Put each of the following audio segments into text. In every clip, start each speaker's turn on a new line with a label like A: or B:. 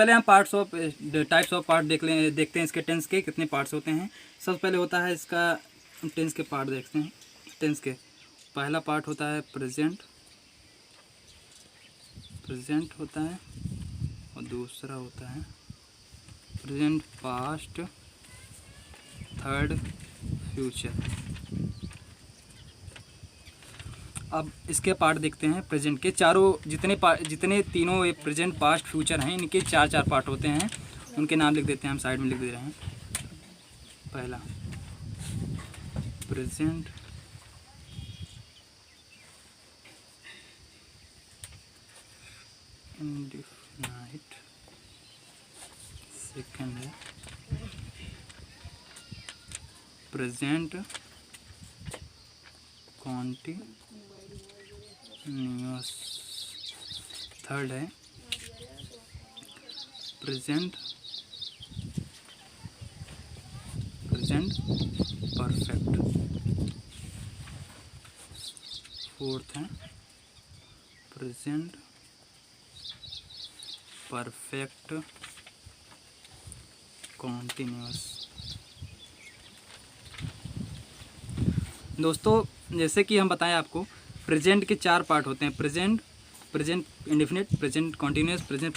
A: पहले हम types of part देखते हैं इसके टेंस के कितने पार्ट्स होते हैं। सबसे पहले होता है इसका टेंस के पार्ट देखते हैं। टेंस के पहला पार्ट होता है प्रेजेंट होता है, और दूसरा होता है प्रेजेंट पास्ट, थर्ड फ्यूचर। अब इसके पार्ट देखते हैं। प्रेजेंट के चारों जितने तीनों प्रेजेंट पास्ट फ्यूचर हैं, इनके चार चार पार्ट होते हैं। उनके नाम लिख देते हैं, हम साइड में लिख दे रहे हैं। पहला प्रेजेंट इंडेफिनिट, सेकंड है प्रेजेंट कॉन्टिन्यूअस, थर्ड है प्रेजेंट परफेक्ट, फोर्थ है प्रेजेंट परफेक्ट कॉन्टिन्यूअस। दोस्तों जैसे कि हम बताएं आपको, प्रेजेंट के चार पार्ट होते हैं। Present indefinite, present continuous, present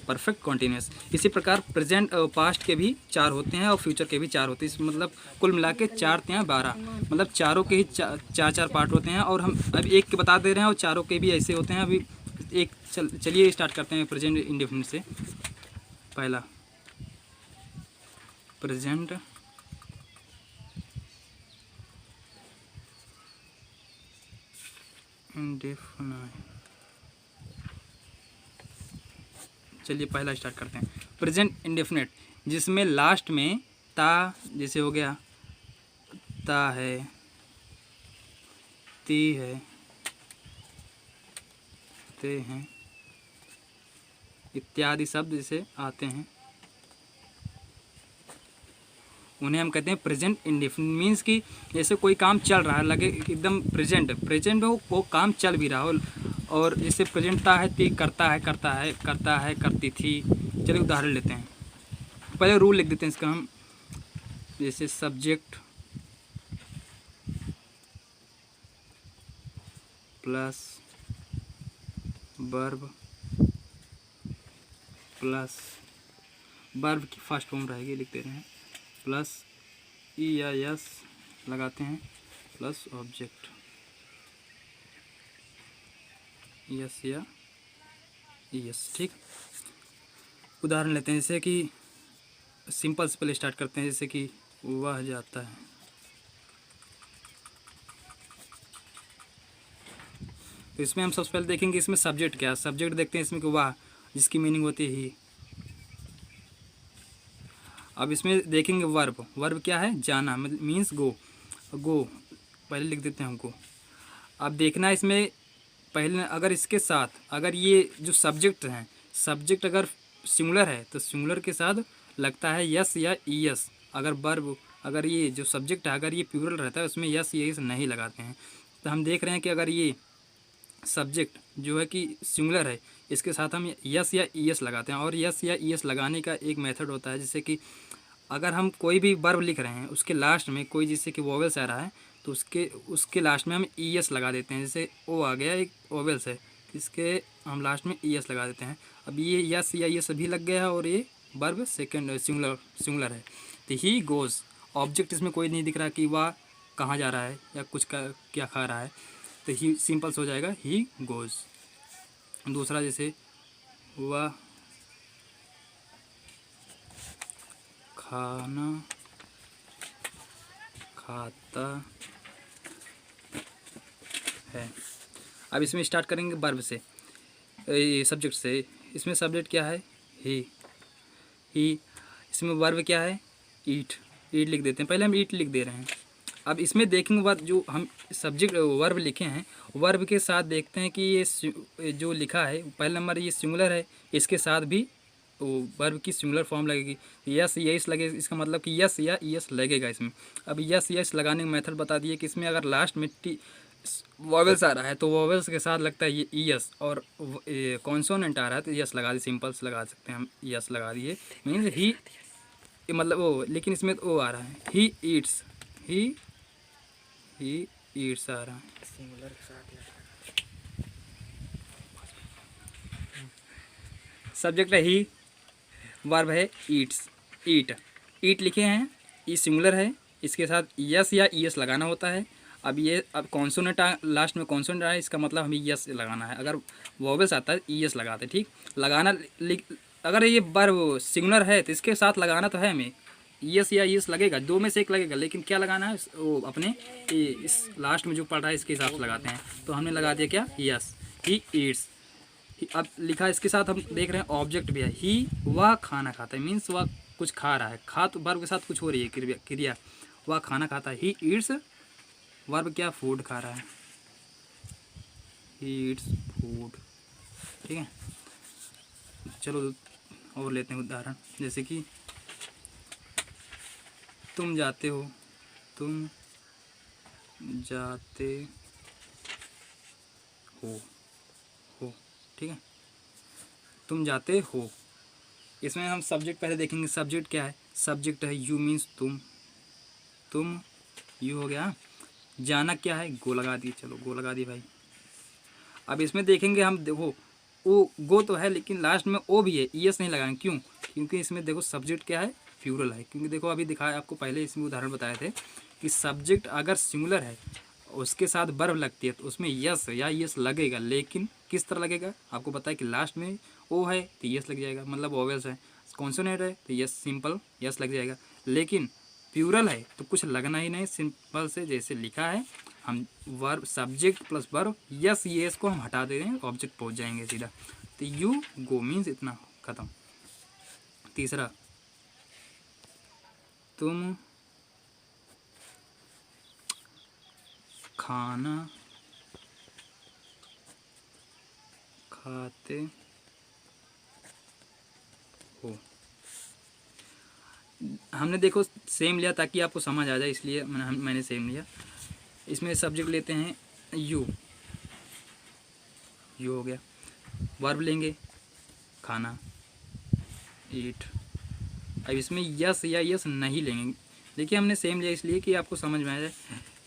A: perfect continuous. इसी प्रकार प्रेजेंट पास्ट के भी चार होते हैं और फ्यूचर के भी चार होते हैं। मतलब कुल मिला के 4 या 12, मतलब चारों के ही चार पार्ट होते हैं। और हम अब एक के बता दे रहे हैं और चारों के भी ऐसे होते हैं। अभी एक चलिए स्टार्ट करते हैं प्रेजेंट इंडेफिनिट से। पहला प्रेजेंट इंडेफिनिट, चलिए पहला स्टार्ट करते हैं। प्रेजेंट इंडेफिनिट, जिसमें लास्ट में ता, जैसे हो गया ता है, ती है, ते हैं, इत्यादि शब्द जैसे आते हैं, उन्हें हम कहते हैं प्रेजेंट इंडेफिनिट। मीन्स कि जैसे कोई काम चल रहा है, लगे एकदम प्रेजेंट में वो काम चल भी रहा हो। और जैसे प्रेजेंट ता है, ती करता है, करती थी। चलिए उदाहरण लेते हैं। पहले रूल लिख देते हैं इसका हम। जैसे subject plus verb plus verb की फर्स्ट फॉर्म रहेगी, लिख दे रहे हैं, प्लस ई या यस लगाते हैं, प्लस ऑब्जेक्ट, यस या यस। ठीक, उदाहरण लेते हैं। जैसे कि सिंपल से पहले स्टार्ट करते हैं। जैसे कि वह जाता है, तो इसमें हम सबसे पहले देखेंगे इसमें सब्जेक्ट क्या है। सब्जेक्ट देखते हैं इसमें कि वह, जिसकी मीनिंग होती है ही। अब इसमें देखेंगे वर्ब क्या है, जाना, मीन्स गो पहले लिख देते हैं हमको। अब देखना इसमें पहले, अगर इसके साथ, अगर ये जो सब्जेक्ट हैं, सब्जेक्ट अगर सिंगुलर है तो सिंगुलर के साथ लगता है यस या ईएस। अगर ये जो सब्जेक्ट है, अगर ये प्लूरल रहता है, उसमें यस या ईएस नहीं लगाते हैं। तो हम देख रहे हैं कि अगर ये सब्जेक्ट जो है कि सिंगुलर है, इसके साथ हम यस या ईएस लगाते हैं। और यस या ईएस लगाने का एक मेथड होता है, जैसे कि अगर हम कोई भी वर्ब लिख रहे हैं, उसके लास्ट में कोई जैसे कि वोवेल्स आ रहा है, तो उसके लास्ट में हम ईएस लगा देते हैं। जैसे ओ आ गया, एक वोवेल्स है, इसके हम लास्ट में ईएस लगा देते हैं। अब ये यस या ईएस भी लग गया है और ये वर्ब सेकंड सिंगुलर है। तो ही गोज़, ऑब्जेक्ट इसमें कोई नहीं दिख रहा कि वह कहाँ जा रहा है या कुछ क्या खा रहा है, तो ही सिंपल से हो जाएगा ही गोज़। दूसरा जैसे वह खाना खाता है। अब इसमें स्टार्ट करेंगे वर्ब से, सब्जेक्ट से। इसमें सब्जेक्ट क्या है, ही। इसमें वर्ब क्या है, ईट लिख देते हैं। पहले हम ईट लिख दे रहे हैं। अब इसमें देखेंगे बाद जो हम सब्जेक्ट वर्ब लिखे हैं, वर्ब के साथ देखते हैं कि ये जो लिखा है, पहला नंबर ये सिंगुलर है, इसके साथ भी वर्ब की सिंगुलर फॉर्म लगेगी। यस यस लगे, इसका मतलब कि यस या यस लगेगा इसमें। अब यस यस लगाने का मेथड बता दिए कि इसमें अगर लास्ट में वॉवेल्स आ रहा है तो वॉवेल्स के साथ लगता है ये यस, और कॉन्सोनेंट आ रहा है तो यस लगा दिए, सिंपल्स लगा सकते हैं हम, यस लगा दिए। मीन्स ही, मतलब ओ, लेकिन इसमें तो ओ आ रहा है, ही ईट्स, ही ईट्स आ रहा है।
B: सिंगुलर के साथ
A: सब्जेक्ट है ही, वर्ब है ईट्स, ईट, ईट लिखे हैं, ई सिंगुलर है, इसके साथ यस या ईएस लगाना होता है। अब ये, अब कॉन्सोनेंट लास्ट में कॉन्सोनेंट आया, इसका मतलब हमें यस लगाना है। अगर वॉवेल्स आता है ईएस लगाते, ठीक, लगाना अगर ये वर्ब सिंगुलर है तो इसके साथ लगाना तो है हमें, यस या यस लगेगा, दो में से एक लगेगा, लेकिन क्या लगाना है वो अपने इस लास्ट में जो पढ़ रहा है इसके हिसाब से लगाते हैं। तो हमने लगा दिया क्या, यस, ही ईट्स। अब लिखा इसके साथ हम देख रहे हैं ऑब्जेक्ट भी है, ही वह खाना खाता है, मीन्स वह कुछ खा रहा है, खा तो वर्ब के साथ कुछ हो रही है क्रिया, वह खाना खाता है। ही ईट्स, वर्ब क्या, फूड खा रहा है, ही ईट्स फूड। ठीक है, चलो और लेते हैं उदाहरण, जैसे कि तुम जाते हो, तुम जाते हो, ठीक है, तुम जाते हो। इसमें हम सब्जेक्ट पहले देखेंगे, सब्जेक्ट क्या है, सब्जेक्ट है यू, मीन्स तुम यू हो गया। जाना क्या है, गो लगा दिए, चलो गो लगा दिए भाई। अब इसमें देखेंगे हम, देखो ओ गो तो है लेकिन लास्ट में ओ भी है, ईएस नहीं लगाएंगे, क्यों, क्योंकि इसमें देखो सब्जेक्ट क्या है, प्लूरल है। क्योंकि देखो अभी दिखाया आपको, पहले इसमें उदाहरण बताए थे कि सब्जेक्ट अगर सिंगुलर है उसके साथ वर्ब लगती है तो उसमें यस या यस लगेगा, लेकिन किस तरह लगेगा, आपको पता है कि लास्ट में ओ है तो यस लग जाएगा, मतलब वोवेल्स है। कॉन्सोनेंट है तो यस, सिंपल यस लग जाएगा। लेकिन प्लूरल है तो कुछ लगना ही नहीं, सिंपल से जैसे लिखा है, हम verb subject plus verb yes yes को हम हटा दे रहे हैं, ऑब्जेक्ट पहुंच जाएंगे सीधा। तो यू गो मीन्स इतना, खत्म। तीसरा, तुम खाना खाते हो। हमने देखो सेम लिया ताकि आपको समझ आ जाए, इसलिए मैंने सेम लिया। इसमें सब्जेक्ट लेते हैं यू, यू हो गया, वर्ब लेंगे खाना, ईट। अब इसमें यस या यस नहीं लेंगे, देखिए हमने सेम लिया इसलिए कि आपको समझ में आ जाए।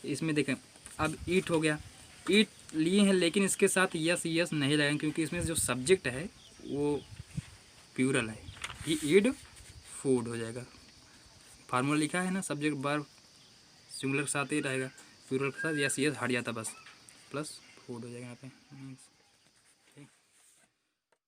A: इसमें देखें, अब ईट हो गया, ईट लिए हैं लेकिन इसके साथ यस यस नहीं लगाएंगे क्योंकि इसमें जो सब्जेक्ट है वो प्लूरल है, ही ईड फूड हो जाएगा। फार्मूला लिखा है ना, सब्जेक्ट वर्ब सिंगुलर के साथ ही रहेगा, प्लूरल के साथ यस यस हट जाता बस, प्लस फूड हो जाएगा यहाँ पे।